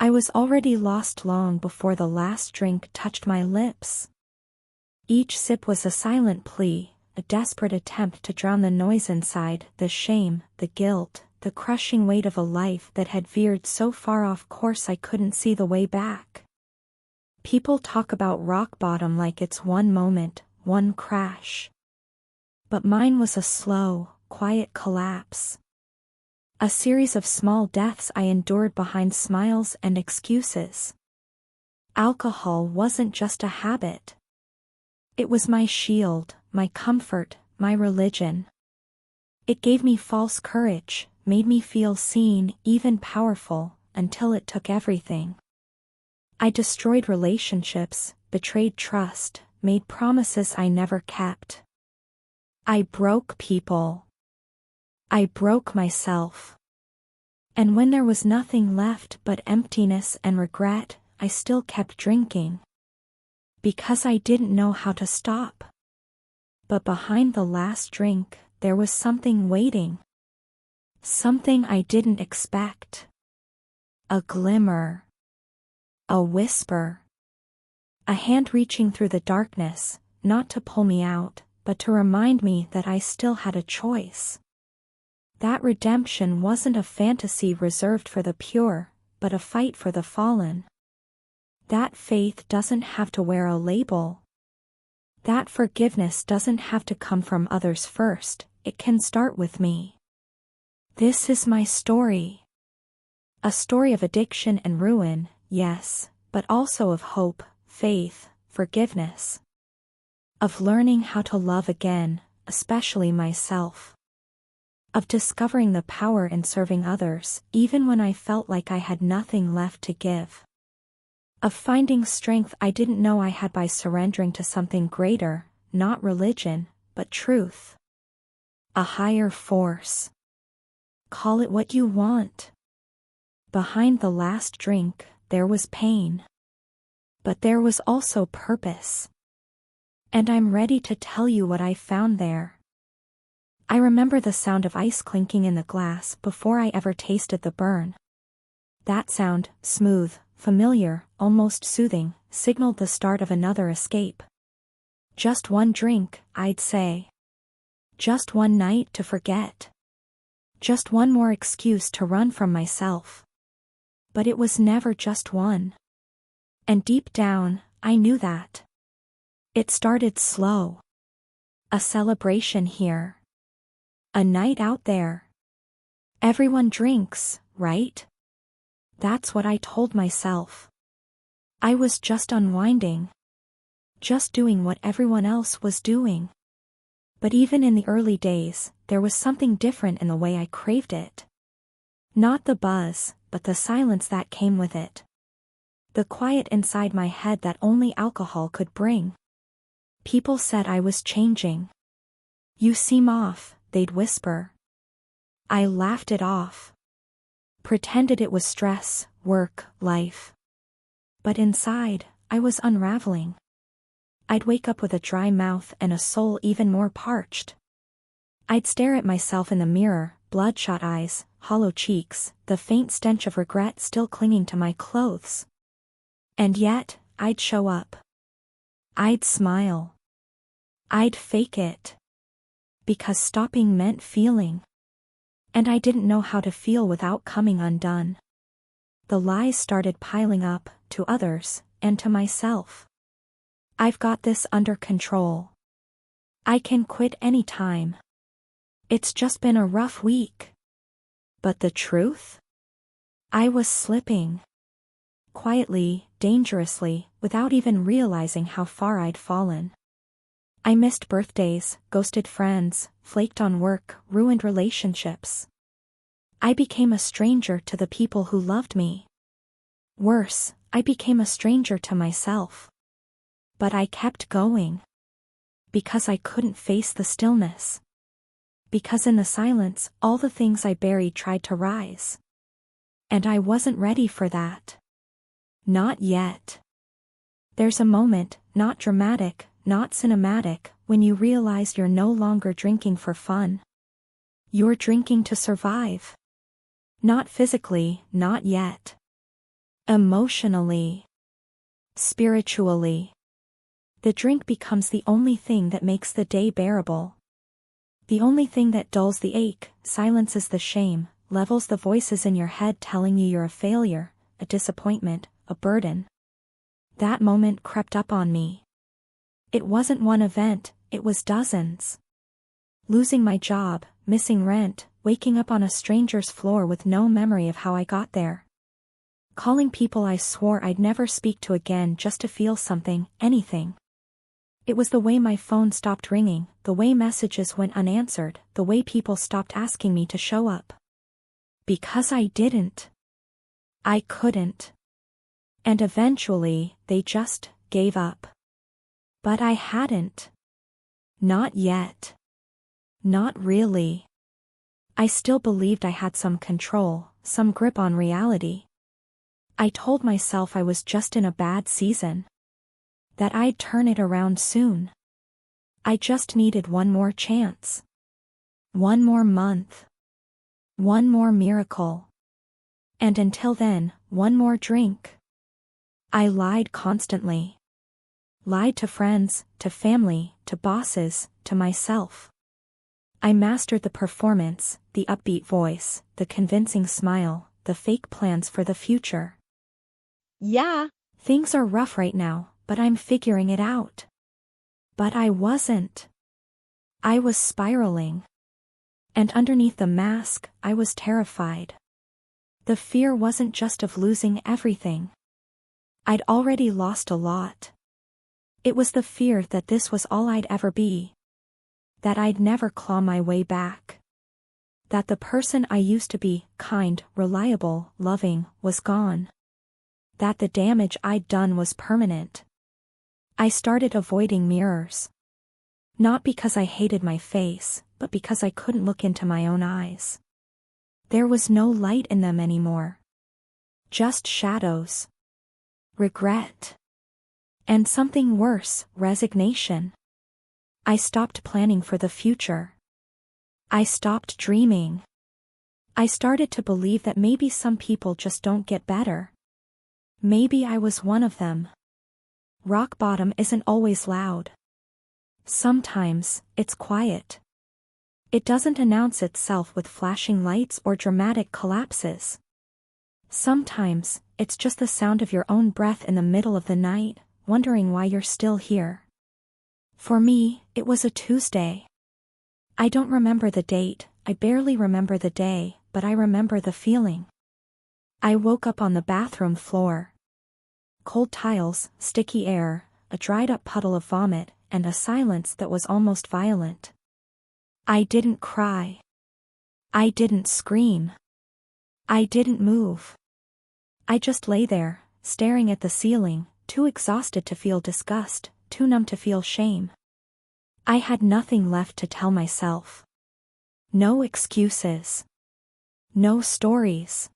I was already lost long before the last drink touched my lips. Each sip was a silent plea, a desperate attempt to drown the noise inside, the shame, the guilt, the crushing weight of a life that had veered so far off course I couldn't see the way back. People talk about rock bottom like it's one moment, one crash. But mine was a slow, quiet collapse. A series of small deaths I endured behind smiles and excuses. Alcohol wasn't just a habit. It was my shield, my comfort, my religion. It gave me false courage, made me feel seen, even powerful, until it took everything. I destroyed relationships, betrayed trust, made promises I never kept. I broke people. I broke myself. And when there was nothing left but emptiness and regret, I still kept drinking. Because I didn't know how to stop. But behind the last drink, there was something waiting. Something I didn't expect. A glimmer. A whisper. A hand reaching through the darkness, not to pull me out, but to remind me that I still had a choice. That redemption wasn't a fantasy reserved for the pure, but a fight for the fallen. That faith doesn't have to wear a label. That forgiveness doesn't have to come from others first, it can start with me. This is my story. A story of addiction and ruin, yes, but also of hope, faith, forgiveness. Of learning how to love again, especially myself. Of discovering the power in serving others, even when I felt like I had nothing left to give. Of finding strength I didn't know I had by surrendering to something greater, not religion, but truth. A higher force. Call it what you want. Behind the last drink, there was pain. But there was also purpose. And I'm ready to tell you what I found there. I remember the sound of ice clinking in the glass before I ever tasted the burn. That sound, smooth, familiar, almost soothing, signaled the start of another escape. Just one drink, I'd say. Just one night to forget. Just one more excuse to run from myself. But it was never just one. And deep down, I knew that. It started slow. A celebration here. A night out there. Everyone drinks, right? That's what I told myself. I was just unwinding. Just doing what everyone else was doing. But even in the early days, there was something different in the way I craved it. Not the buzz, but the silence that came with it. The quiet inside my head that only alcohol could bring. People said I was changing. You seem off, they'd whisper. I laughed it off. Pretended it was stress, work, life. But inside, I was unraveling. I'd wake up with a dry mouth and a soul even more parched. I'd stare at myself in the mirror, bloodshot eyes, hollow cheeks, the faint stench of regret still clinging to my clothes. And yet, I'd show up. I'd smile. I'd fake it. Because stopping meant feeling. And I didn't know how to feel without coming undone. The lies started piling up, to others, and to myself. I've got this under control. I can quit any time. It's just been a rough week. But the truth? I was slipping. Quietly, dangerously, without even realizing how far I'd fallen. I missed birthdays, ghosted friends, flaked on work, ruined relationships. I became a stranger to the people who loved me. Worse, I became a stranger to myself. But I kept going. Because I couldn't face the stillness. Because in the silence, all the things I buried tried to rise. And I wasn't ready for that. Not yet. There's a moment, not dramatic, not cinematic, when you realize you're no longer drinking for fun. You're drinking to survive. Not physically, not yet. Emotionally. Spiritually. The drink becomes the only thing that makes the day bearable. The only thing that dulls the ache, silences the shame, levels the voices in your head telling you you're a failure, a disappointment, a burden. That moment crept up on me. It wasn't one event, it was dozens. Losing my job, missing rent, waking up on a stranger's floor with no memory of how I got there. Calling people I swore I'd never speak to again just to feel something, anything. It was the way my phone stopped ringing, the way messages went unanswered, the way people stopped asking me to show up. Because I didn't. I couldn't. And eventually, they just gave up. But I hadn't. Not yet. Not really. I still believed I had some control, some grip on reality. I told myself I was just in a bad season. That I'd turn it around soon. I just needed one more chance. One more month. One more miracle. And until then, one more drink. I lied constantly. Lied to friends, to family, to bosses, to myself. I mastered the performance, the upbeat voice, the convincing smile, the fake plans for the future. Yeah, Things are rough right now, but I'm figuring it out. But I wasn't. I was spiraling. And underneath the mask, I was terrified. The fear wasn't just of losing everything. I'd already lost a lot. It was the fear that this was all I'd ever be. That I'd never claw my way back. That the person I used to be, kind, reliable, loving, was gone. That the damage I'd done was permanent. I started avoiding mirrors. Not because I hated my face, but because I couldn't look into my own eyes. There was no light in them anymore. Just shadows. Regret. And something worse, resignation. I stopped planning for the future. I stopped dreaming. I started to believe that maybe some people just don't get better. Maybe I was one of them. Rock bottom isn't always loud. Sometimes, it's quiet. It doesn't announce itself with flashing lights or dramatic collapses. Sometimes, it's just the sound of your own breath in the middle of the night, wondering why you're still here. For me, it was a Tuesday. I don't remember the date, I barely remember the day, but I remember the feeling. I woke up on the bathroom floor. Cold tiles, sticky air, a dried-up puddle of vomit, and a silence that was almost violent. I didn't cry. I didn't scream. I didn't move. I just lay there, staring at the ceiling, too exhausted to feel disgust, too numb to feel shame. I had nothing left to tell myself. No excuses. No stories.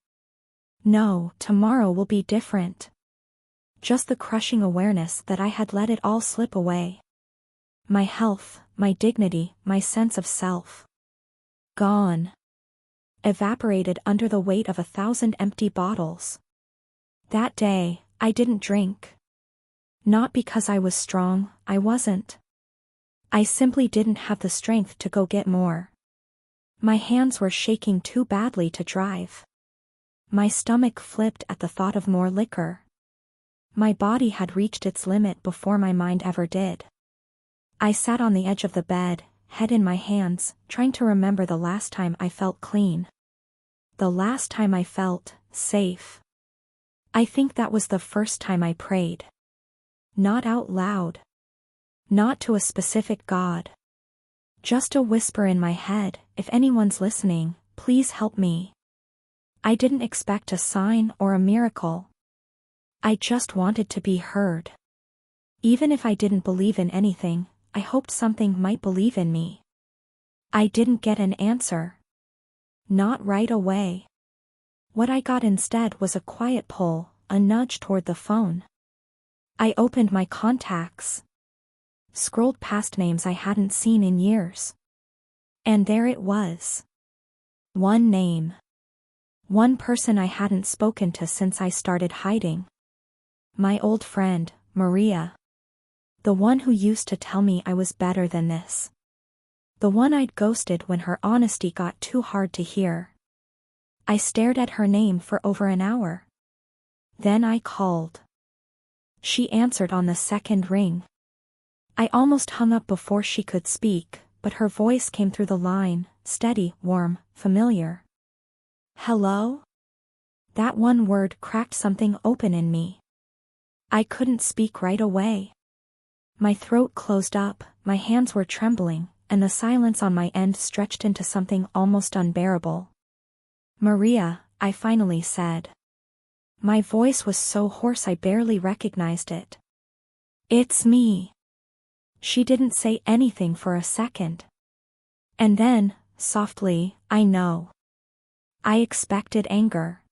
No, tomorrow will be different. Just the crushing awareness that I had let it all slip away. My health, my dignity, my sense of self. Gone. Evaporated under the weight of 1,000 empty bottles. That day, I didn't drink. Not because I was strong, I wasn't. I simply didn't have the strength to go get more. My hands were shaking too badly to drive. My stomach flipped at the thought of more liquor. My body had reached its limit before my mind ever did. I sat on the edge of the bed, head in my hands, trying to remember the last time I felt clean. The last time I felt safe. I think that was the first time I prayed. Not out loud. Not to a specific God. Just a whisper in my head, if anyone's listening, please help me. I didn't expect a sign or a miracle. I just wanted to be heard. Even if I didn't believe in anything, I hoped something might believe in me. I didn't get an answer. Not right away. What I got instead was a quiet pull, a nudge toward the phone. I opened my contacts. Scrolled past names I hadn't seen in years. And there it was. One name. One person I hadn't spoken to since I started hiding. My old friend, Maria. The one who used to tell me I was better than this. The one I'd ghosted when her honesty got too hard to hear. I stared at her name for over an hour. Then I called. She answered on the second ring. I almost hung up before she could speak, but her voice came through the line, steady, warm, familiar. Hello? That one word cracked something open in me. I couldn't speak right away. My throat closed up, my hands were trembling, and the silence on my end stretched into something almost unbearable. Maria, I finally said. My voice was so hoarse I barely recognized it. It's me. She didn't say anything for a second. And then, softly, I know. I expected anger.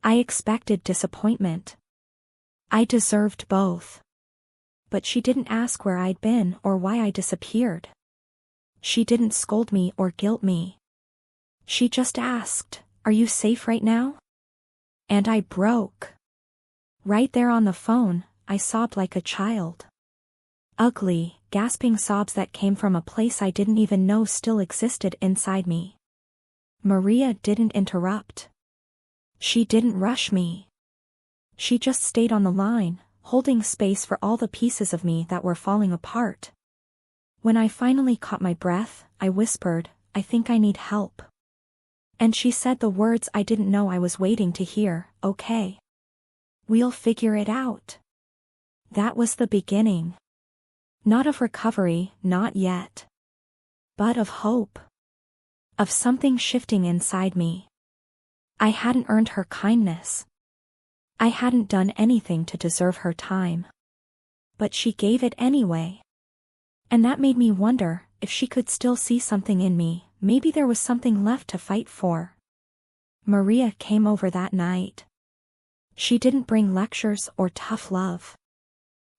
I expected disappointment. I deserved both. But she didn't ask where I'd been or why I disappeared. She didn't scold me or guilt me. She just asked, "Are you safe right now?" And I broke. Right there on the phone, I sobbed like a child. Ugly, gasping sobs that came from a place I didn't even know still existed inside me. Maria didn't interrupt. She didn't rush me. She just stayed on the line, holding space for all the pieces of me that were falling apart. When I finally caught my breath, I whispered, "I think I need help." And she said the words I didn't know I was waiting to hear, "Okay. We'll figure it out." That was the beginning. Not of recovery, not yet. But of hope. Of something shifting inside me. I hadn't earned her kindness. I hadn't done anything to deserve her time. But she gave it anyway. And that made me wonder, if she could still see something in me, maybe there was something left to fight for. Maria came over that night. She didn't bring lectures or tough love.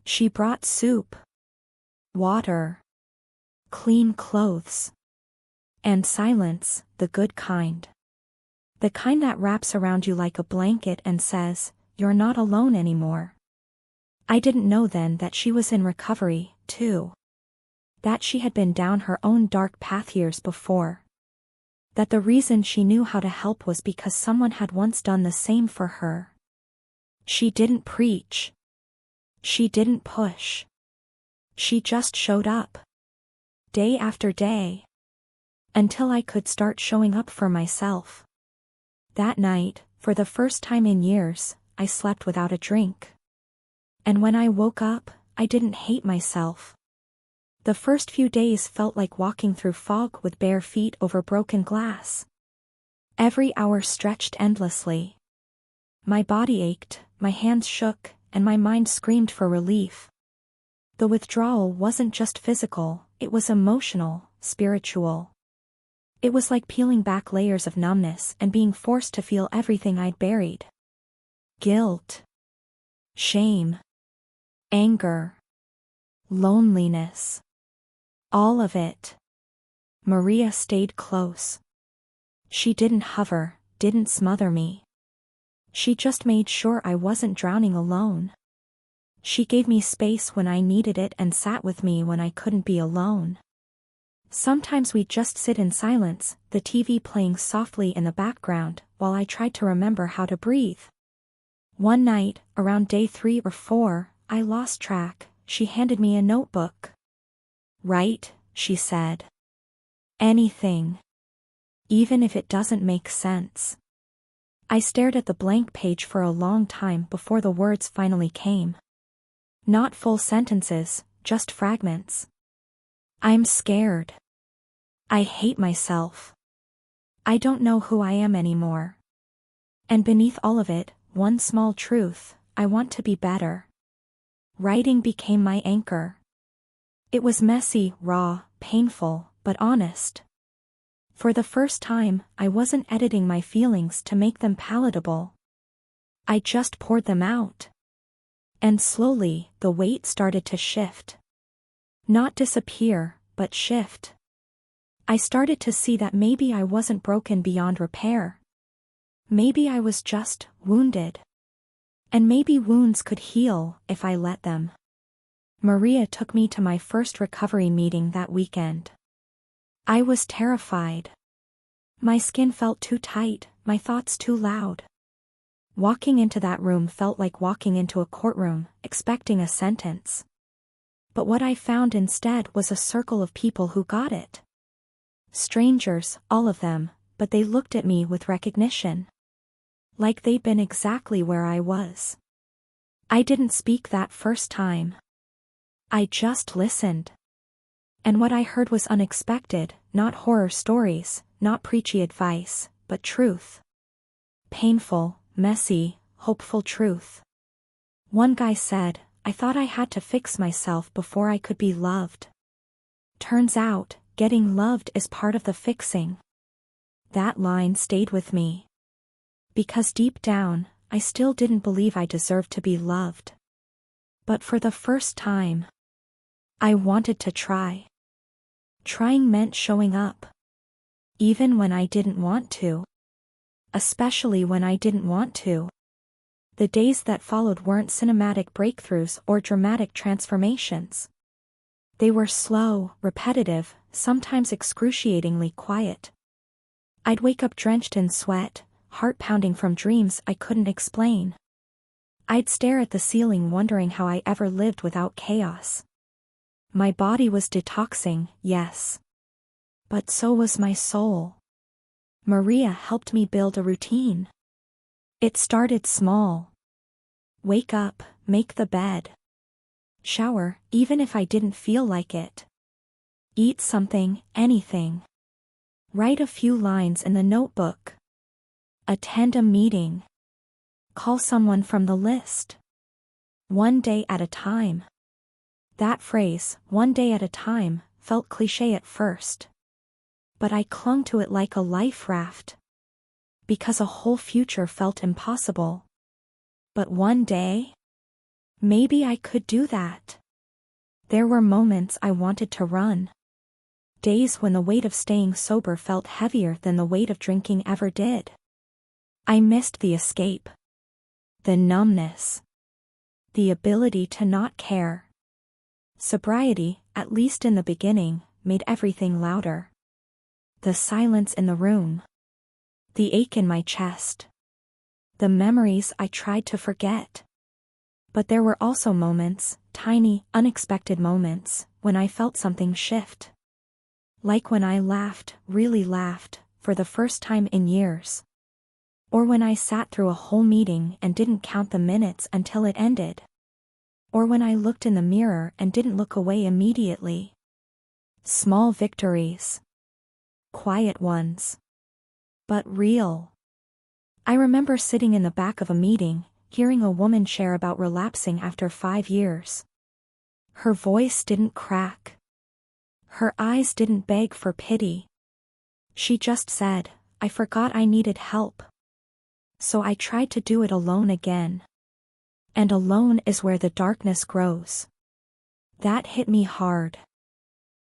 She brought soup, water, clean clothes, and silence, the good kind. The kind that wraps around you like a blanket and says, "You're not alone anymore." I didn't know then that she was in recovery, too. That she had been down her own dark path years before. That the reason she knew how to help was because someone had once done the same for her. She didn't preach. She didn't push. She just showed up. Day after day. Until I could start showing up for myself. That night, for the first time in years, I slept without a drink. And when I woke up, I didn't hate myself. The first few days felt like walking through fog with bare feet over broken glass. Every hour stretched endlessly. My body ached, my hands shook, and my mind screamed for relief. The withdrawal wasn't just physical, it was emotional, spiritual. It was like peeling back layers of numbness and being forced to feel everything I'd buried. Guilt. Shame. Anger. Loneliness. All of it. Maria stayed close. She didn't hover, didn't smother me. She just made sure I wasn't drowning alone. She gave me space when I needed it and sat with me when I couldn't be alone. Sometimes we'd just sit in silence, the TV playing softly in the background, while I tried to remember how to breathe. One night, around day 3 or 4, I lost track. She handed me a notebook. "Write," she said. "Anything. Even if it doesn't make sense." I stared at the blank page for a long time before the words finally came. Not full sentences, just fragments. "I'm scared. I hate myself. I don't know who I am anymore. And beneath all of it, one small truth, I want to be better." Writing became my anchor. It was messy, raw, painful, but honest. For the first time, I wasn't editing my feelings to make them palatable. I just poured them out. And slowly, the weight started to shift. Not disappear, but shift. I started to see that maybe I wasn't broken beyond repair. Maybe I was just wounded. And maybe wounds could heal if I let them. Maria took me to my first recovery meeting that weekend. I was terrified. My skin felt too tight, my thoughts too loud. Walking into that room felt like walking into a courtroom, expecting a sentence. But what I found instead was a circle of people who got it. Strangers, all of them, but they looked at me with recognition. Like they'd been exactly where I was. I didn't speak that first time. I just listened. And what I heard was unexpected, not horror stories, not preachy advice, but truth. Painful, messy, hopeful truth. One guy said, "I thought I had to fix myself before I could be loved. Turns out, getting loved is part of the fixing." That line stayed with me. Because deep down, I still didn't believe I deserved to be loved. But for the first time, I wanted to try. Trying meant showing up. Even when I didn't want to. Especially when I didn't want to. The days that followed weren't cinematic breakthroughs or dramatic transformations. They were slow, repetitive, sometimes excruciatingly quiet. I'd wake up drenched in sweat, heart pounding from dreams I couldn't explain. I'd stare at the ceiling wondering how I ever lived without chaos. My body was detoxing, yes. But so was my soul. Maria helped me build a routine. It started small. Wake up, make the bed. Shower, even if I didn't feel like it. Eat something, anything. Write a few lines in the notebook. Attend a meeting. Call someone from the list. One day at a time. That phrase, one day at a time, felt cliché at first. But I clung to it like a life raft. Because a whole future felt impossible. But one day? Maybe I could do that. There were moments I wanted to run. Days when the weight of staying sober felt heavier than the weight of drinking ever did. I missed the escape. The numbness. The ability to not care. Sobriety, at least in the beginning, made everything louder. The silence in the room. The ache in my chest. The memories I tried to forget. But there were also moments, tiny, unexpected moments, when I felt something shift. Like when I laughed, really laughed, for the first time in years. Or when I sat through a whole meeting and didn't count the minutes until it ended. Or when I looked in the mirror and didn't look away immediately. Small victories. Quiet ones. But real. I remember sitting in the back of a meeting, hearing a woman share about relapsing after 5 years. Her voice didn't crack. Her eyes didn't beg for pity. She just said, "I forgot I needed help. So I tried to do it alone again." And alone is where the darkness grows. That hit me hard.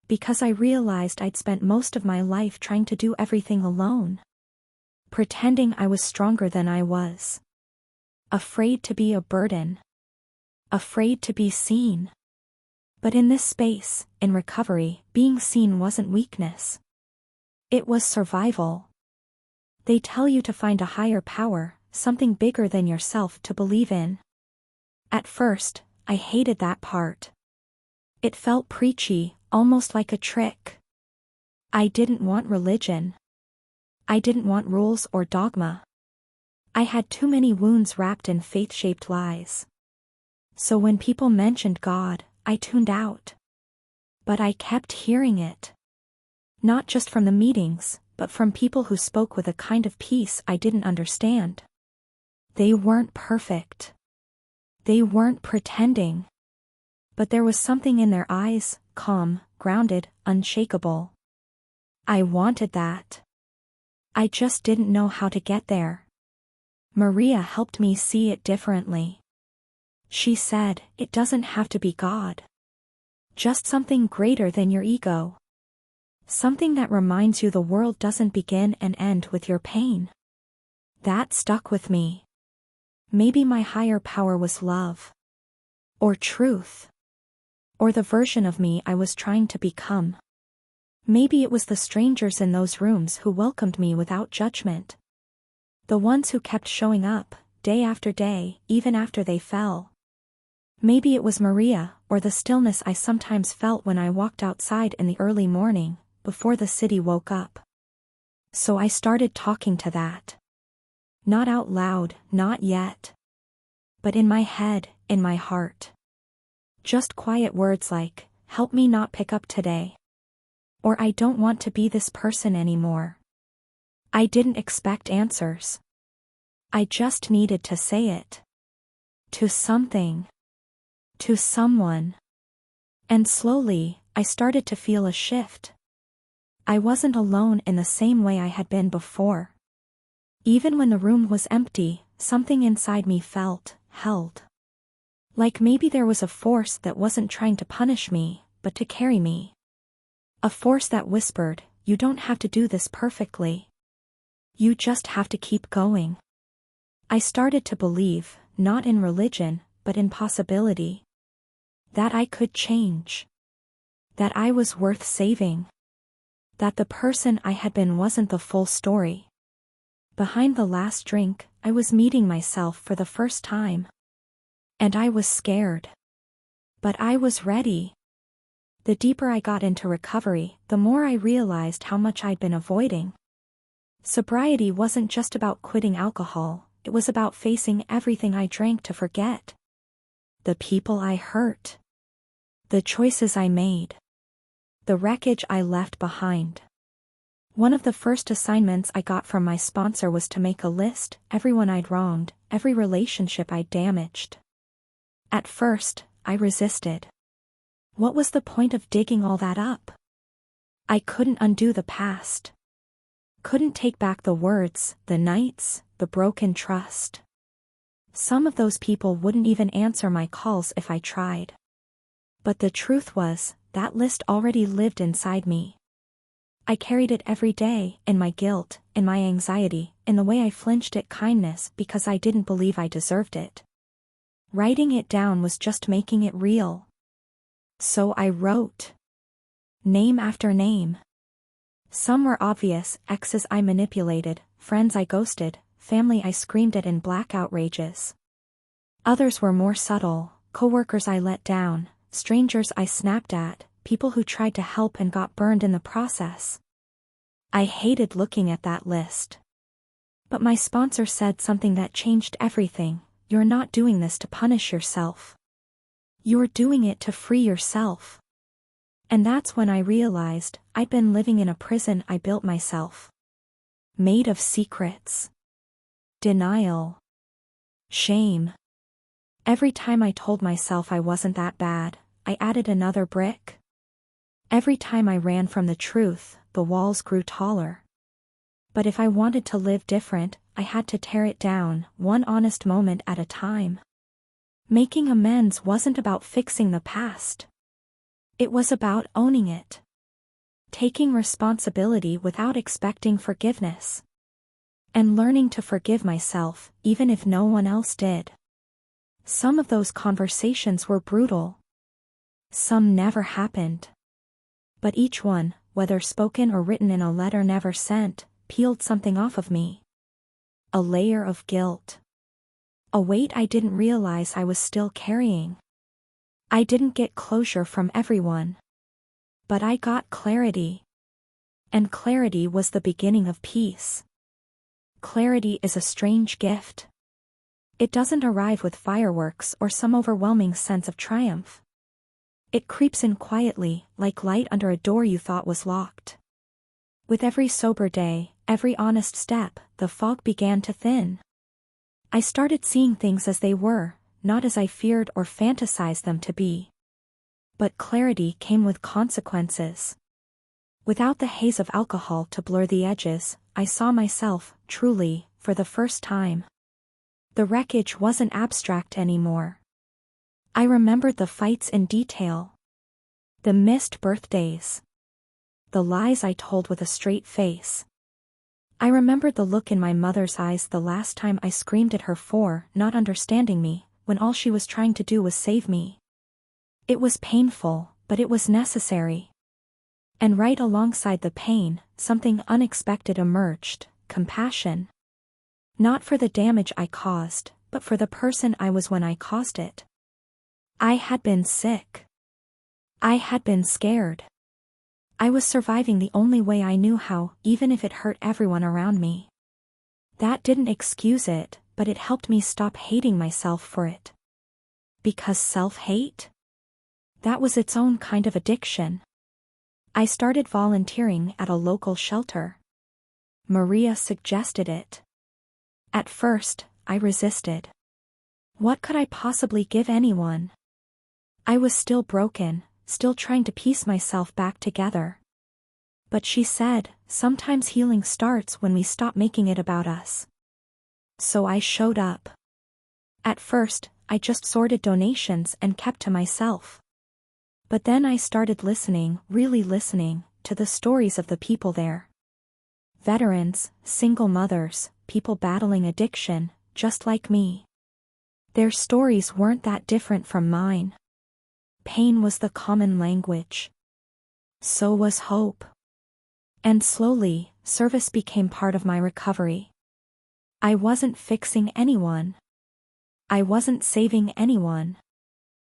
Because I realized I'd spent most of my life trying to do everything alone. Pretending I was stronger than I was. Afraid to be a burden. Afraid to be seen. But in this space, in recovery, being seen wasn't weakness. It was survival. They tell you to find a higher power, something bigger than yourself to believe in. At first, I hated that part. It felt preachy, almost like a trick. I didn't want religion. I didn't want rules or dogma. I had too many wounds wrapped in faith-shaped lies. So when people mentioned God, I tuned out. But I kept hearing it. Not just from the meetings, but from people who spoke with a kind of peace I didn't understand. They weren't perfect. They weren't pretending. But there was something in their eyes, calm, grounded, unshakable. I wanted that. I just didn't know how to get there. Maria helped me see it differently. She said, "It doesn't have to be God. Just something greater than your ego. Something that reminds you the world doesn't begin and end with your pain. That stuck with me. Maybe my higher power was love. Or truth. Or the version of me I was trying to become. Maybe it was the strangers in those rooms who welcomed me without judgment. The ones who kept showing up, day after day, even after they fell. Maybe it was Maria, or the stillness I sometimes felt when I walked outside in the early morning, before the city woke up. So I started talking to that. Not out loud, not yet. But in my head, in my heart. Just quiet words like, help me not pick up today. Or I don't want to be this person anymore. I didn't expect answers. I just needed to say it. To something. To someone. And slowly, I started to feel a shift. I wasn't alone in the same way I had been before. Even when the room was empty, something inside me felt held. Like maybe there was a force that wasn't trying to punish me, but to carry me. A force that whispered, you don't have to do this perfectly. You just have to keep going. I started to believe, not in religion, but in possibility. That I could change. That I was worth saving. That the person I had been wasn't the full story. Behind the last drink, I was meeting myself for the first time. And I was scared. But I was ready. The deeper I got into recovery, the more I realized how much I'd been avoiding. Sobriety wasn't just about quitting alcohol, it was about facing everything I drank to forget. The people I hurt. The choices I made. The wreckage I left behind. One of the first assignments I got from my sponsor was to make a list, everyone I'd wronged, every relationship I'd damaged. At first, I resisted. What was the point of digging all that up? I couldn't undo the past. Couldn't take back the words, the nights, the broken trust. Some of those people wouldn't even answer my calls if I tried. But the truth was, that list already lived inside me. I carried it every day, in my guilt, in my anxiety, in the way I flinched at kindness because I didn't believe I deserved it. Writing it down was just making it real. So I wrote. Name after name. Some were obvious, exes I manipulated, friends I ghosted, family I screamed at in blackout rages. Others were more subtle, coworkers I let down, strangers I snapped at, people who tried to help and got burned in the process. I hated looking at that list. But my sponsor said something that changed everything. You're not doing this to punish yourself. You're doing it to free yourself. And that's when I realized I'd been living in a prison I built myself. Made of secrets. Denial. Shame. Every time I told myself I wasn't that bad, I added another brick. Every time I ran from the truth, the walls grew taller. But if I wanted to live different, I had to tear it down, one honest moment at a time. Making amends wasn't about fixing the past. It was about owning it. Taking responsibility without expecting forgiveness. And learning to forgive myself, even if no one else did. Some of those conversations were brutal. Some never happened. But each one, whether spoken or written in a letter never sent, peeled something off of me. A layer of guilt. A weight I didn't realize I was still carrying. I didn't get closure from everyone. But I got clarity. And clarity was the beginning of peace. Clarity is a strange gift. It doesn't arrive with fireworks or some overwhelming sense of triumph. It creeps in quietly, like light under a door you thought was locked. With every sober day, every honest step, the fog began to thin. I started seeing things as they were, not as I feared or fantasized them to be. But clarity came with consequences. Without the haze of alcohol to blur the edges, I saw myself, truly, for the first time. The wreckage wasn't abstract anymore. I remembered the fights in detail. The missed birthdays. The lies I told with a straight face. I remembered the look in my mother's eyes the last time I screamed at her for not understanding me, when all she was trying to do was save me. It was painful, but it was necessary. And right alongside the pain, something unexpected emerged: compassion. Not for the damage I caused, but for the person I was when I caused it. I had been sick. I had been scared. I was surviving the only way I knew how, even if it hurt everyone around me. That didn't excuse it, but it helped me stop hating myself for it. Because self-hate? That was its own kind of addiction. I started volunteering at a local shelter. Maria suggested it. At first, I resisted. What could I possibly give anyone? I was still broken, still trying to piece myself back together. But she said, sometimes healing starts when we stop making it about us. So I showed up. At first, I just sorted donations and kept to myself. But then I started listening, really listening, to the stories of the people there. Veterans, single mothers, people battling addiction, just like me. Their stories weren't that different from mine. Pain was the common language. So was hope. And slowly, service became part of my recovery. I wasn't fixing anyone. I wasn't saving anyone.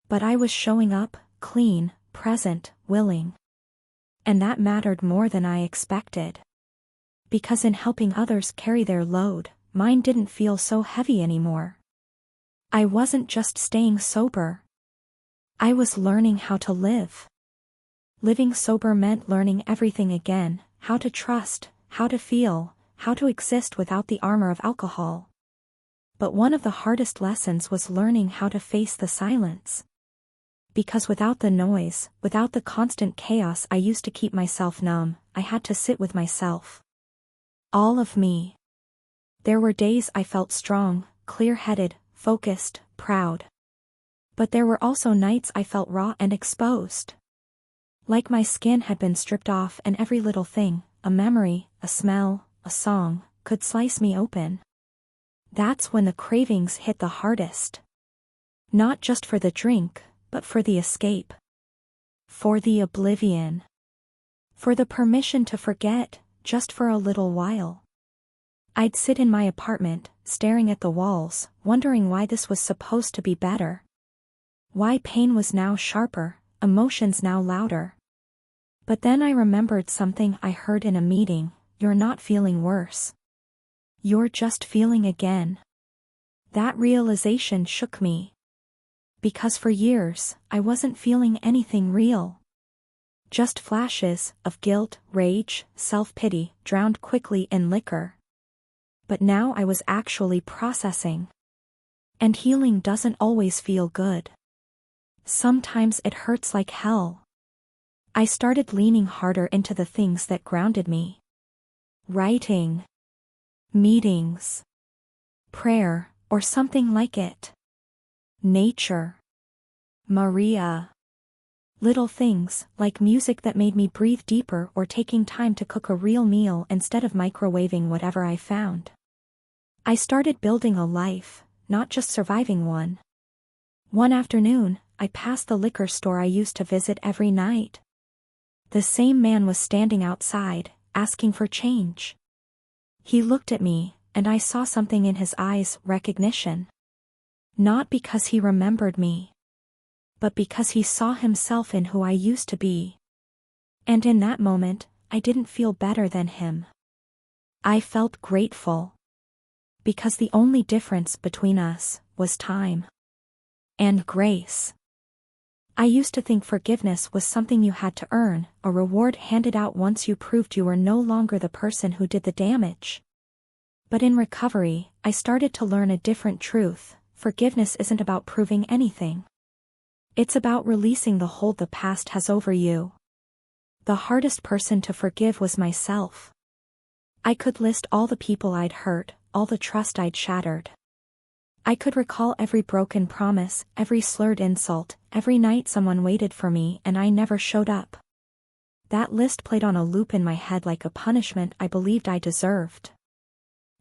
But I was showing up, clean, present, willing. And that mattered more than I expected. Because in helping others carry their load, mine didn't feel so heavy anymore. I wasn't just staying sober. I was learning how to live. Living sober meant learning everything again: how to trust, how to feel, how to exist without the armor of alcohol. But one of the hardest lessons was learning how to face the silence. Because without the noise, without the constant chaos I used to keep myself numb, I had to sit with myself. All of me. There were days I felt strong, clear-headed, focused, proud. But there were also nights I felt raw and exposed. Like my skin had been stripped off and every little thing, a memory, a smell, a song, could slice me open. That's when the cravings hit the hardest. Not just for the drink, but for the escape. For the oblivion. For the permission to forget, just for a little while. I'd sit in my apartment, staring at the walls, wondering why this was supposed to be better. Why pain was now sharper, emotions now louder. But then I remembered something I heard in a meeting: you're not feeling worse. You're just feeling again. That realization shook me. Because for years, I wasn't feeling anything real. Just flashes of guilt, rage, self-pity, drowned quickly in liquor. But now I was actually processing. And healing doesn't always feel good. Sometimes it hurts like hell. I started leaning harder into the things that grounded me. Writing. Meetings. Prayer, or something like it. Nature. Maria. Little things, like music that made me breathe deeper or taking time to cook a real meal instead of microwaving whatever I found. I started building a life, not just surviving one. One afternoon, I passed the liquor store I used to visit every night. The same man was standing outside, asking for change. He looked at me, and I saw something in his eyes: recognition. Not because he remembered me, but because he saw himself in who I used to be. And in that moment, I didn't feel better than him. I felt grateful. Because the only difference between us was time. And grace. I used to think forgiveness was something you had to earn, a reward handed out once you proved you were no longer the person who did the damage. But in recovery, I started to learn a different truth: forgiveness isn't about proving anything. It's about releasing the hold the past has over you. The hardest person to forgive was myself. I could list all the people I'd hurt, all the trust I'd shattered. I could recall every broken promise, every slurred insult, every night someone waited for me and I never showed up. That list played on a loop in my head like a punishment I believed I deserved.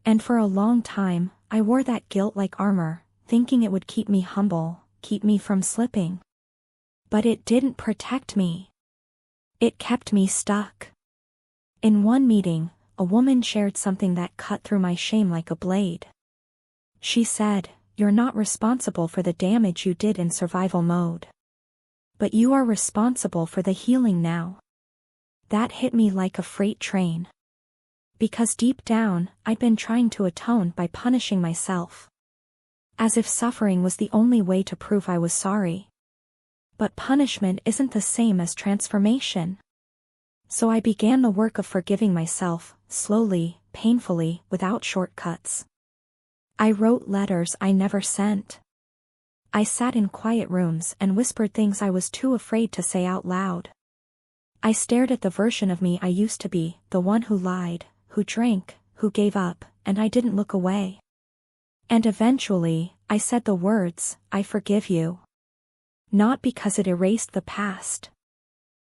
And for a long time, I wore that guilt like armor, thinking it would keep me humble, keep me from slipping. But it didn't protect me. It kept me stuck. In one meeting, a woman shared something that cut through my shame like a blade. She said, "You're not responsible for the damage you did in survival mode. But you are responsible for the healing now." That hit me like a freight train. Because deep down, I'd been trying to atone by punishing myself. As if suffering was the only way to prove I was sorry. But punishment isn't the same as transformation. So I began the work of forgiving myself, slowly, painfully, without shortcuts. I wrote letters I never sent. I sat in quiet rooms and whispered things I was too afraid to say out loud. I stared at the version of me I used to be, the one who lied, who drank, who gave up, and I didn't look away. And eventually, I said the words, "I forgive you." Not because it erased the past,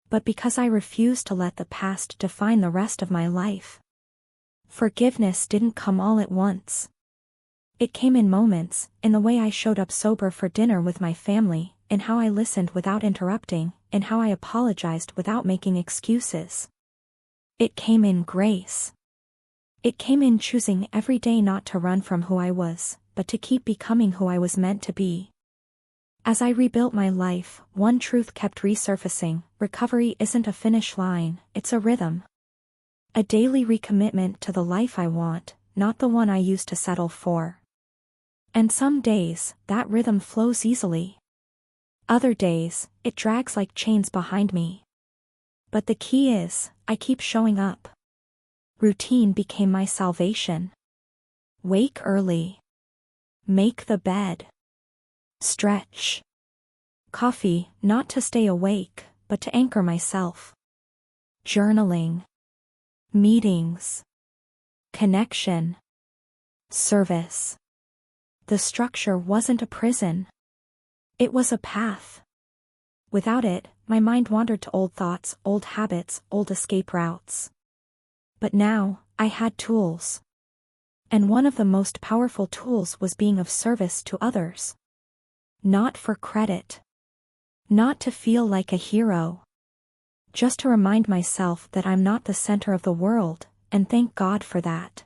but because I refused to let the past define the rest of my life. Forgiveness didn't come all at once. It came in moments, in the way I showed up sober for dinner with my family, in how I listened without interrupting, in how I apologized without making excuses. It came in grace. It came in choosing every day not to run from who I was, but to keep becoming who I was meant to be. As I rebuilt my life, one truth kept resurfacing: recovery isn't a finish line, it's a rhythm. A daily recommitment to the life I want, not the one I used to settle for. And some days, that rhythm flows easily. Other days, it drags like chains behind me. But the key is, I keep showing up. Routine became my salvation. Wake early. Make the bed. Stretch. Coffee, not to stay awake, but to anchor myself. Journaling. Meetings. Connection. Service. The structure wasn't a prison. It was a path. Without it, my mind wandered to old thoughts, old habits, old escape routes. But now, I had tools. And one of the most powerful tools was being of service to others. Not for credit. Not to feel like a hero. Just to remind myself that I'm not the center of the world, and thank God for that.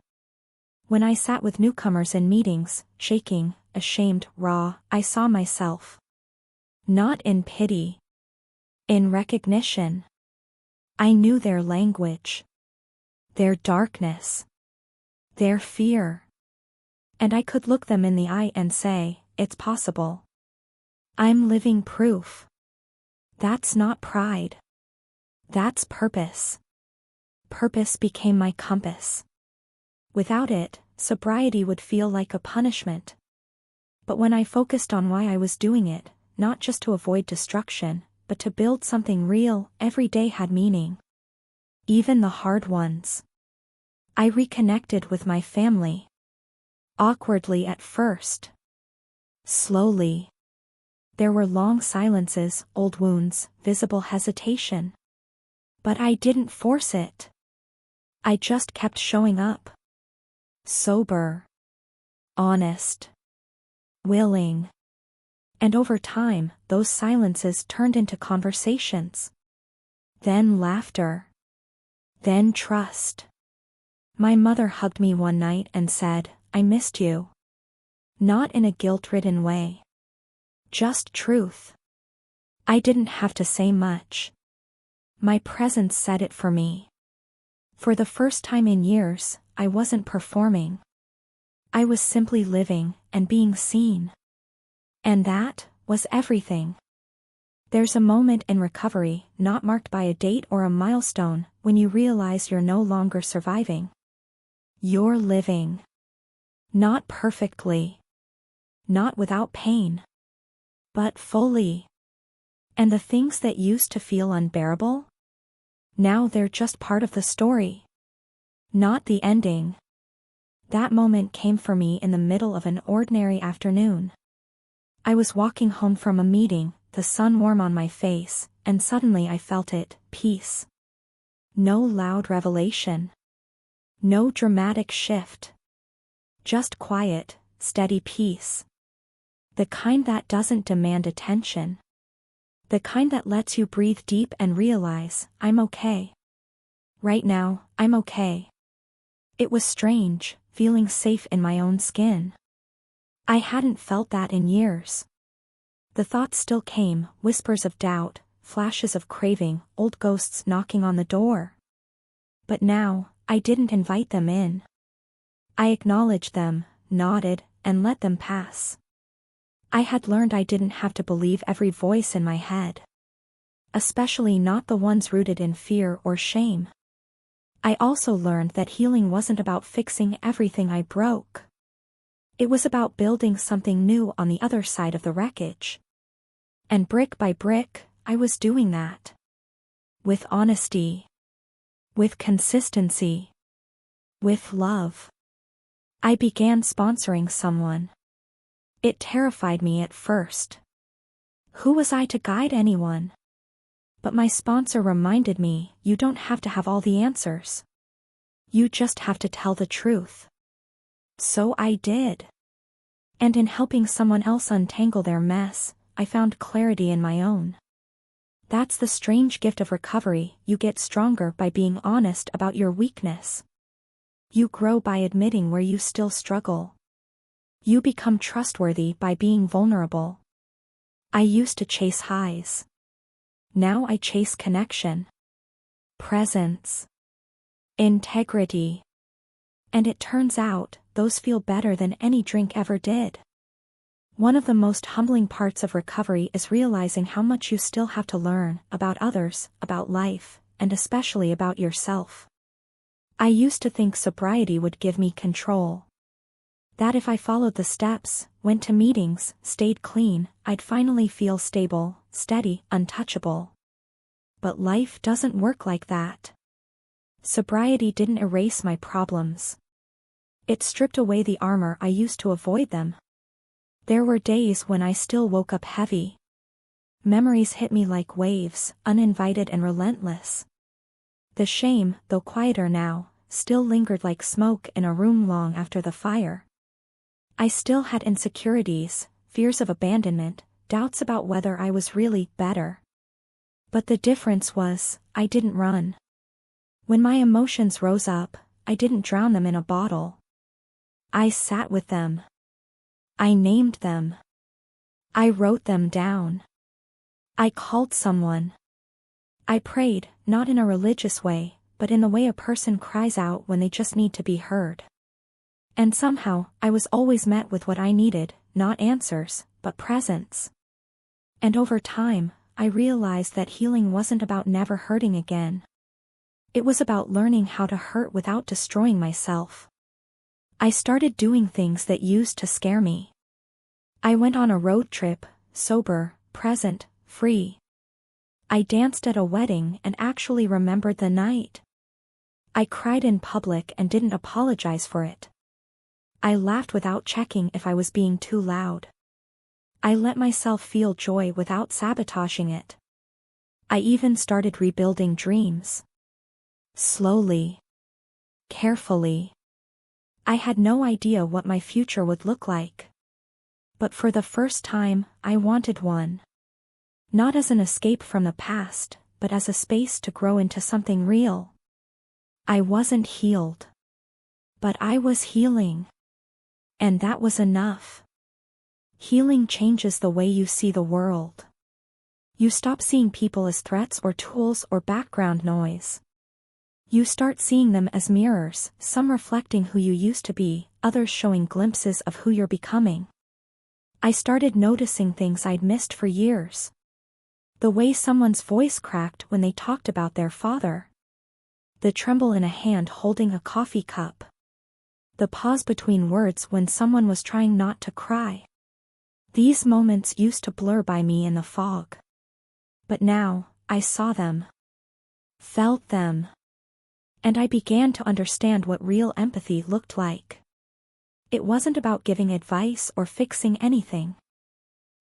When I sat with newcomers in meetings, shaking, ashamed, raw, I saw myself. Not in pity. In recognition. I knew their language. Their darkness. Their fear. And I could look them in the eye and say, "It's possible." I'm living proof. That's not pride. That's purpose. Purpose became my compass. Without it, sobriety would feel like a punishment. But when I focused on why I was doing it, not just to avoid destruction, but to build something real, every day had meaning. Even the hard ones. I reconnected with my family. Awkwardly at first. Slowly. There were long silences, old wounds, visible hesitation. But I didn't force it. I just kept showing up. Sober. Honest. Willing. And over time, those silences turned into conversations. Then laughter. Then trust. My mother hugged me one night and said, "I missed you." Not in a guilt-ridden way. Just truth. I didn't have to say much. My presence said it for me. For the first time in years, I wasn't performing. I was simply living and being seen. And that was everything. There's a moment in recovery, not marked by a date or a milestone, when you realize you're no longer surviving. You're living. Not perfectly. Not without pain. But fully. And the things that used to feel unbearable? Now they're just part of the story. Not the ending. That moment came for me in the middle of an ordinary afternoon. I was walking home from a meeting, the sun warm on my face, and suddenly I felt it, peace. No loud revelation. No dramatic shift. Just quiet, steady peace. The kind that doesn't demand attention. The kind that lets you breathe deep and realize, I'm okay. Right now, I'm okay. It was strange, feeling safe in my own skin. I hadn't felt that in years. The thoughts still came, whispers of doubt, flashes of craving, old ghosts knocking on the door. But now, I didn't invite them in. I acknowledged them, nodded, and let them pass. I had learned I didn't have to believe every voice in my head. Especially not the ones rooted in fear or shame. I also learned that healing wasn't about fixing everything I broke. It was about building something new on the other side of the wreckage. And brick by brick, I was doing that. With honesty. With consistency. With love. I began sponsoring someone. It terrified me at first. Who was I to guide anyone? But my sponsor reminded me, you don't have to have all the answers. You just have to tell the truth. So I did. And in helping someone else untangle their mess, I found clarity in my own. That's the strange gift of recovery, you get stronger by being honest about your weakness. You grow by admitting where you still struggle. You become trustworthy by being vulnerable. I used to chase highs. Now I chase connection. Presence. Integrity. And it turns out, those feel better than any drink ever did. One of the most humbling parts of recovery is realizing how much you still have to learn about others, about life, and especially about yourself. I used to think sobriety would give me control. That if I followed the steps, went to meetings, stayed clean, I'd finally feel stable, steady, untouchable. But life doesn't work like that. Sobriety didn't erase my problems. It stripped away the armor I used to avoid them. There were days when I still woke up heavy. Memories hit me like waves, uninvited and relentless. The shame, though quieter now, still lingered like smoke in a room long after the fire. I still had insecurities, fears of abandonment, doubts about whether I was really better. But the difference was, I didn't run. When my emotions rose up, I didn't drown them in a bottle. I sat with them. I named them. I wrote them down. I called someone. I prayed, not in a religious way, but in the way a person cries out when they just need to be heard. And somehow, I was always met with what I needed, not answers, but presence. And over time, I realized that healing wasn't about never hurting again. It was about learning how to hurt without destroying myself. I started doing things that used to scare me. I went on a road trip, sober, present, free. I danced at a wedding and actually remembered the night. I cried in public and didn't apologize for it. I laughed without checking if I was being too loud. I let myself feel joy without sabotaging it. I even started rebuilding dreams. Slowly. Carefully. I had no idea what my future would look like. But for the first time, I wanted one. Not as an escape from the past, but as a space to grow into something real. I wasn't healed. But I was healing. And that was enough. Healing changes the way you see the world. You stop seeing people as threats or tools or background noise. You start seeing them as mirrors, some reflecting who you used to be, others showing glimpses of who you're becoming. I started noticing things I'd missed for years. The way someone's voice cracked when they talked about their father. The tremble in a hand holding a coffee cup. The pause between words when someone was trying not to cry. These moments used to blur by me in the fog. But now, I saw them. Felt them. And I began to understand what real empathy looked like. It wasn't about giving advice or fixing anything.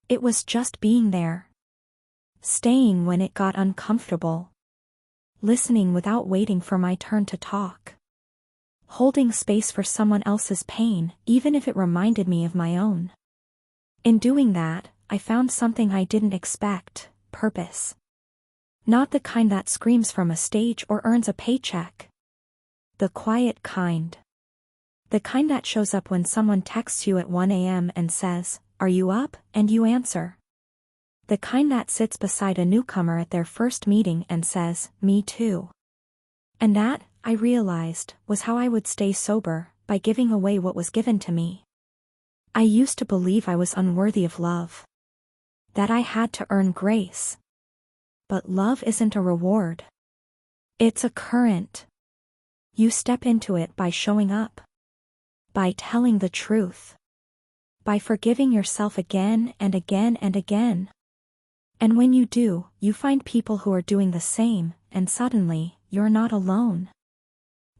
It was just being there. Staying when it got uncomfortable. listening without waiting for my turn to talk. Holding space for someone else's pain, even if it reminded me of my own. In doing that, I found something I didn't expect: purpose. Not the kind that screams from a stage or earns a paycheck. The quiet kind. The kind that shows up when someone texts you at 1 a.m. and says, "Are you up?" and you answer. The kind that sits beside a newcomer at their first meeting and says, "Me too." And that, I realized, was how I would stay sober, by giving away what was given to me. I used to believe I was unworthy of love. That I had to earn grace. But love isn't a reward. It's a current. You step into it by showing up. By telling the truth. By forgiving yourself again and again and again. And when you do, you find people who are doing the same, and suddenly, you're not alone.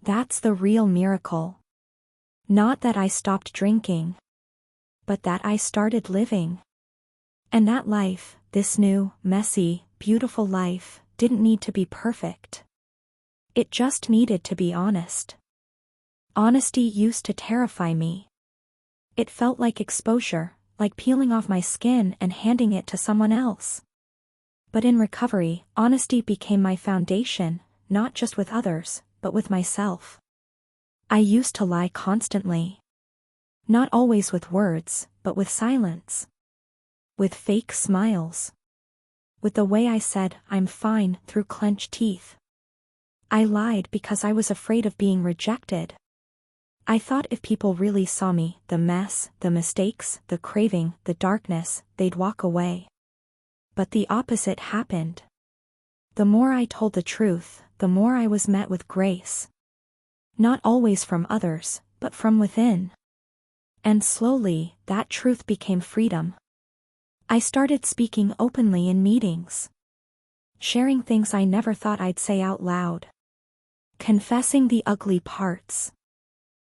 That's the real miracle. Not that I stopped drinking. But that I started living. And that life, this new, messy, beautiful life, didn't need to be perfect. It just needed to be honest. Honesty used to terrify me. It felt like exposure, like peeling off my skin and handing it to someone else. But in recovery, honesty became my foundation, not just with others, but with myself. I used to lie constantly. Not always with words, but with silence. With fake smiles. With the way I said, "I'm fine," through clenched teeth. I lied because I was afraid of being rejected. I thought if people really saw me, the mess, the mistakes, the craving, the darkness, they'd walk away. But the opposite happened. The more I told the truth, the more I was met with grace. Not always from others, but from within. And slowly, that truth became freedom. I started speaking openly in meetings. Sharing things I never thought I'd say out loud. Confessing the ugly parts.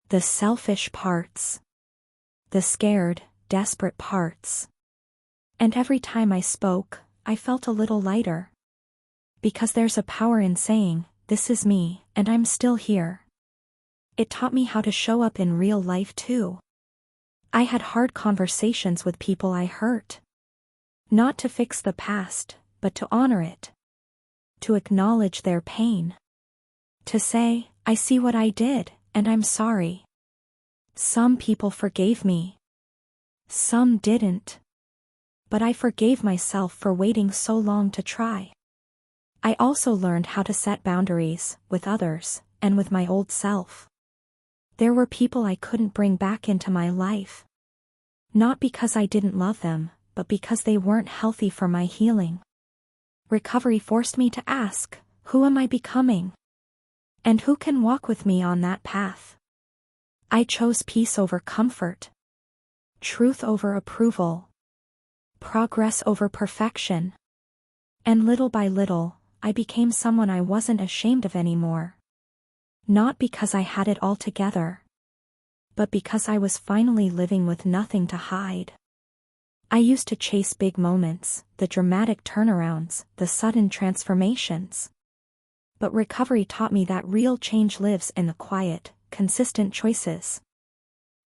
The selfish parts. The scared, desperate parts. And every time I spoke, I felt a little lighter. Because there's a power in saying, "This is me, and I'm still here." It taught me how to show up in real life too. I had hard conversations with people I hurt. Not to fix the past, but to honor it. To acknowledge their pain. To say, "I see what I did, and I'm sorry." Some people forgave me. Some didn't. But I forgave myself for waiting so long to try. I also learned how to set boundaries, with others, and with my old self. There were people I couldn't bring back into my life. Not because I didn't love them, but because they weren't healthy for my healing. Recovery forced me to ask, who am I becoming? And who can walk with me on that path? I chose peace over comfort. Truth over approval. Progress over perfection. And little by little, I became someone I wasn't ashamed of anymore. Not because I had it all together. But because I was finally living with nothing to hide. I used to chase big moments, the dramatic turnarounds, the sudden transformations. But recovery taught me that real change lives in the quiet, consistent choices.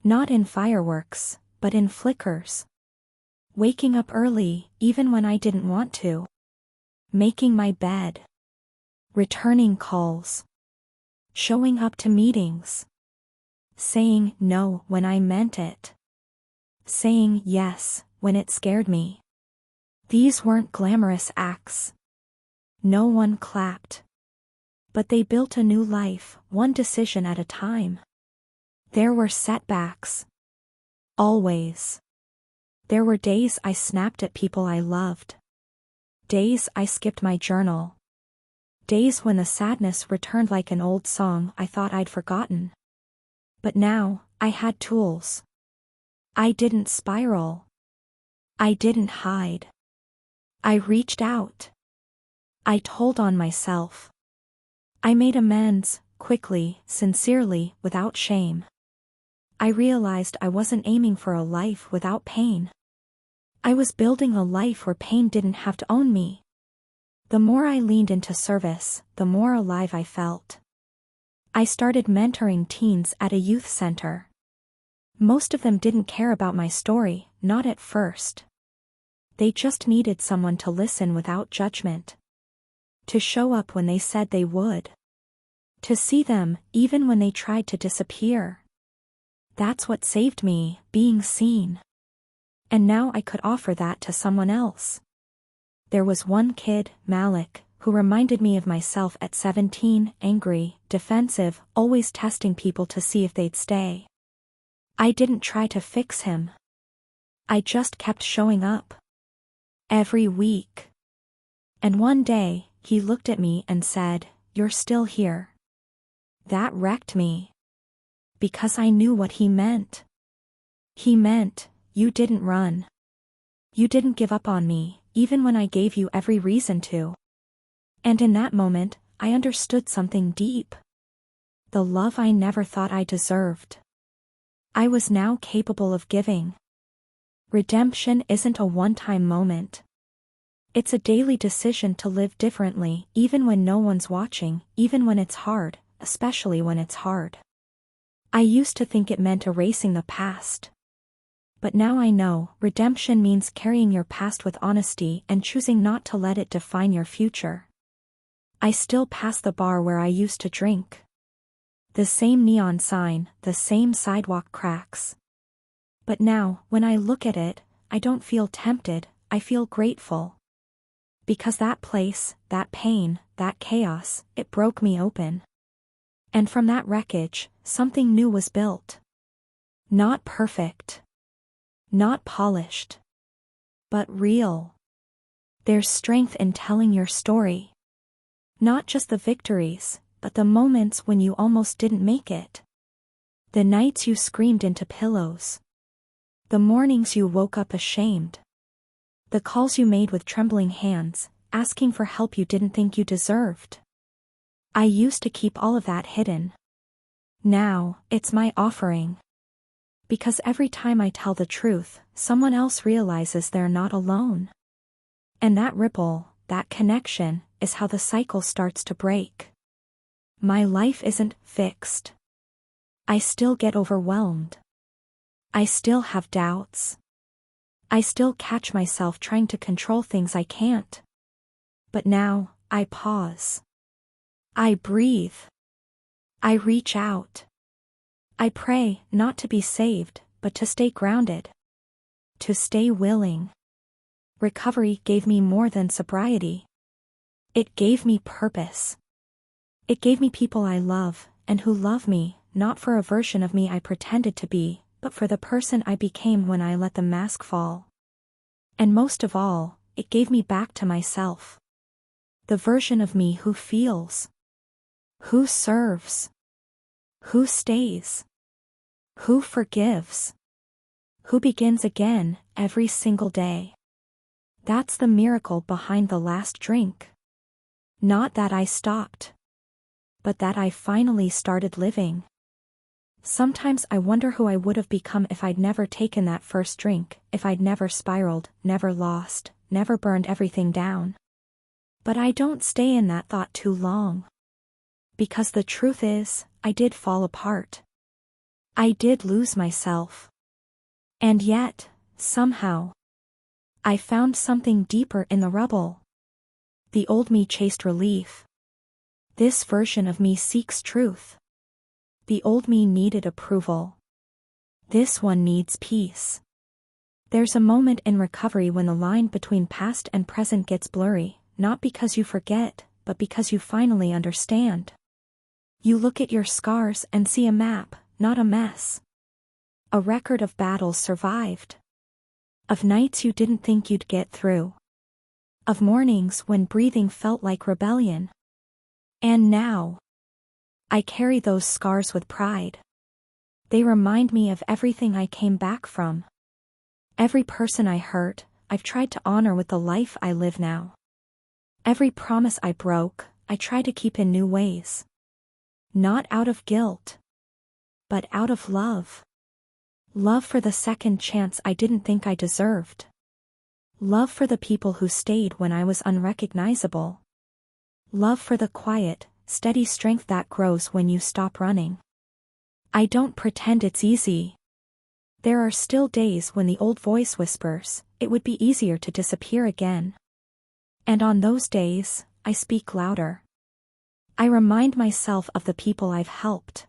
Not in fireworks, but in flickers. Waking up early, even when I didn't want to. Making my bed. Returning calls. Showing up to meetings. Saying no when I meant it. Saying yes when it scared me. These weren't glamorous acts. No one clapped. But they built a new life, one decision at a time. There were setbacks. Always. There were days I snapped at people I loved. Days I skipped my journal. Days when the sadness returned like an old song I thought I'd forgotten. But now, I had tools. I didn't spiral. I didn't hide. I reached out. I told on myself. I made amends, quickly, sincerely, without shame. I realized I wasn't aiming for a life without pain. I was building a life where pain didn't have to own me. The more I leaned into service, the more alive I felt. I started mentoring teens at a youth center. Most of them didn't care about my story, not at first. They just needed someone to listen without judgment. To show up when they said they would. To see them, even when they tried to disappear. That's what saved me, being seen. And now I could offer that to someone else. There was one kid, Malik, who reminded me of myself at 17, angry, defensive, always testing people to see if they'd stay. I didn't try to fix him. I just kept showing up. Every week. And one day, he looked at me and said, "You're still here." That wrecked me. Because I knew what he meant. He meant, you didn't run. You didn't give up on me, even when I gave you every reason to. And in that moment, I understood something deep. The love I never thought I deserved. I was now capable of giving. Redemption isn't a one-time moment. It's a daily decision to live differently, even when no one's watching, even when it's hard, especially when it's hard. I used to think it meant erasing the past. But now I know, redemption means carrying your past with honesty and choosing not to let it define your future. I still pass the bar where I used to drink. The same neon sign, the same sidewalk cracks. But now, when I look at it, I don't feel tempted, I feel grateful. Because that place, that pain, that chaos, it broke me open. And from that wreckage, something new was built. Not perfect. Not polished. But real. There's strength in telling your story. Not just the victories, but the moments when you almost didn't make it. The nights you screamed into pillows. The mornings you woke up ashamed. The calls you made with trembling hands, asking for help you didn't think you deserved. I used to keep all of that hidden. Now, it's my offering. Because every time I tell the truth, someone else realizes they're not alone. And that ripple, that connection, is how the cycle starts to break. My life isn't fixed. I still get overwhelmed. I still have doubts. I still catch myself trying to control things I can't. But now, I pause. I breathe. I reach out. I pray, not to be saved, but to stay grounded. To stay willing. Recovery gave me more than sobriety. It gave me purpose. It gave me people I love, and who love me, not for a version of me I pretended to be, but for the person I became when I let the mask fall. And most of all, it gave me back to myself. The version of me who feels. Who serves. Who stays. Who forgives. Who begins again, every single day. That's the miracle behind the last drink. Not that I stopped. But that I finally started living. Sometimes I wonder who I would have become if I'd never taken that first drink, if I'd never spiraled, never lost, never burned everything down. But I don't stay in that thought too long. Because the truth is, I did fall apart. I did lose myself. And yet, somehow, I found something deeper in the rubble. The old me chased relief. This version of me seeks truth. The old me needed approval. This one needs peace. There's a moment in recovery when the line between past and present gets blurry, not because you forget, but because you finally understand. You look at your scars and see a map, not a mess. A record of battles survived. Of nights you didn't think you'd get through. Of mornings when breathing felt like rebellion. And now, I carry those scars with pride. They remind me of everything I came back from. Every person I hurt, I've tried to honor with the life I live now. Every promise I broke, I try to keep in new ways. Not out of guilt, but out of love. Love for the second chance I didn't think I deserved. Love for the people who stayed when I was unrecognizable. Love for the quiet, steady strength that grows when you stop running. I don't pretend it's easy. There are still days when the old voice whispers, it would be easier to disappear again. And on those days, I speak louder. I remind myself of the people I've helped.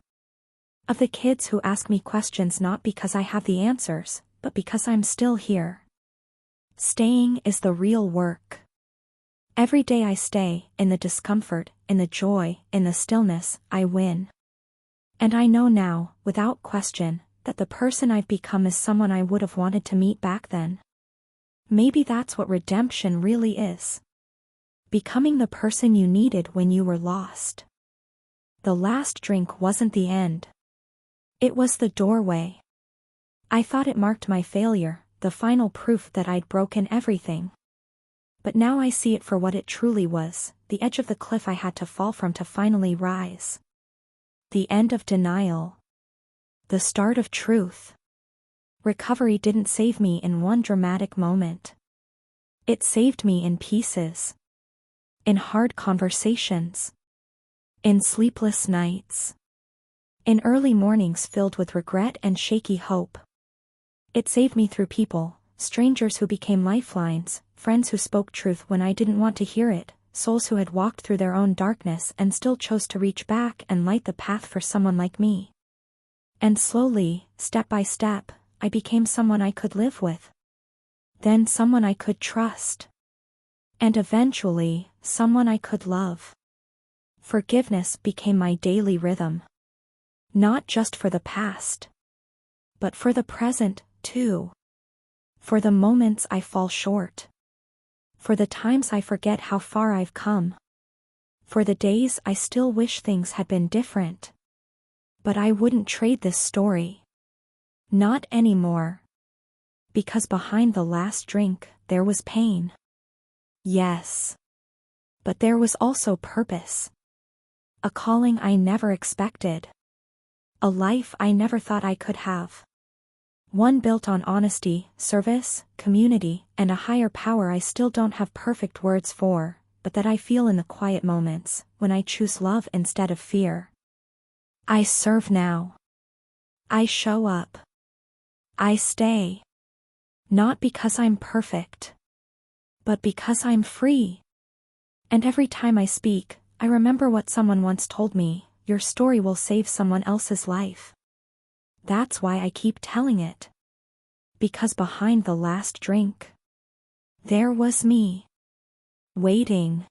Of the kids who ask me questions not because I have the answers, but because I'm still here. Staying is the real work. Every day I stay, in the discomfort, in the joy, in the stillness, I win. And I know now, without question, that the person I've become is someone I would have wanted to meet back then. Maybe that's what redemption really is. Becoming the person you needed when you were lost. The last drink wasn't the end. It was the doorway. I thought it marked my failure, the final proof that I'd broken everything. But now I see it for what it truly was, the edge of the cliff I had to fall from to finally rise. The end of denial. The start of truth. Recovery didn't save me in one dramatic moment. It saved me in pieces. In hard conversations. In sleepless nights. In early mornings filled with regret and shaky hope. It saved me through people, strangers who became lifelines, friends who spoke truth when I didn't want to hear it, souls who had walked through their own darkness and still chose to reach back and light the path for someone like me. And slowly, step by step, I became someone I could live with. Then someone I could trust. And eventually, someone I could love. Forgiveness became my daily rhythm. Not just for the past. But for the present, too. For the moments I fall short. For the times I forget how far I've come. For the days I still wish things had been different. But I wouldn't trade this story. Not anymore. Because behind the last drink, there was pain. Yes. But there was also purpose. A calling I never expected. A life I never thought I could have. One built on honesty, service, community, and a higher power I still don't have perfect words for, but that I feel in the quiet moments, when I choose love instead of fear. I serve now. I show up. I stay. Not because I'm perfect. But because I'm free. And every time I speak, I remember what someone once told me, your story will save someone else's life. That's why I keep telling it. Because behind the last drink, there was me. Waiting.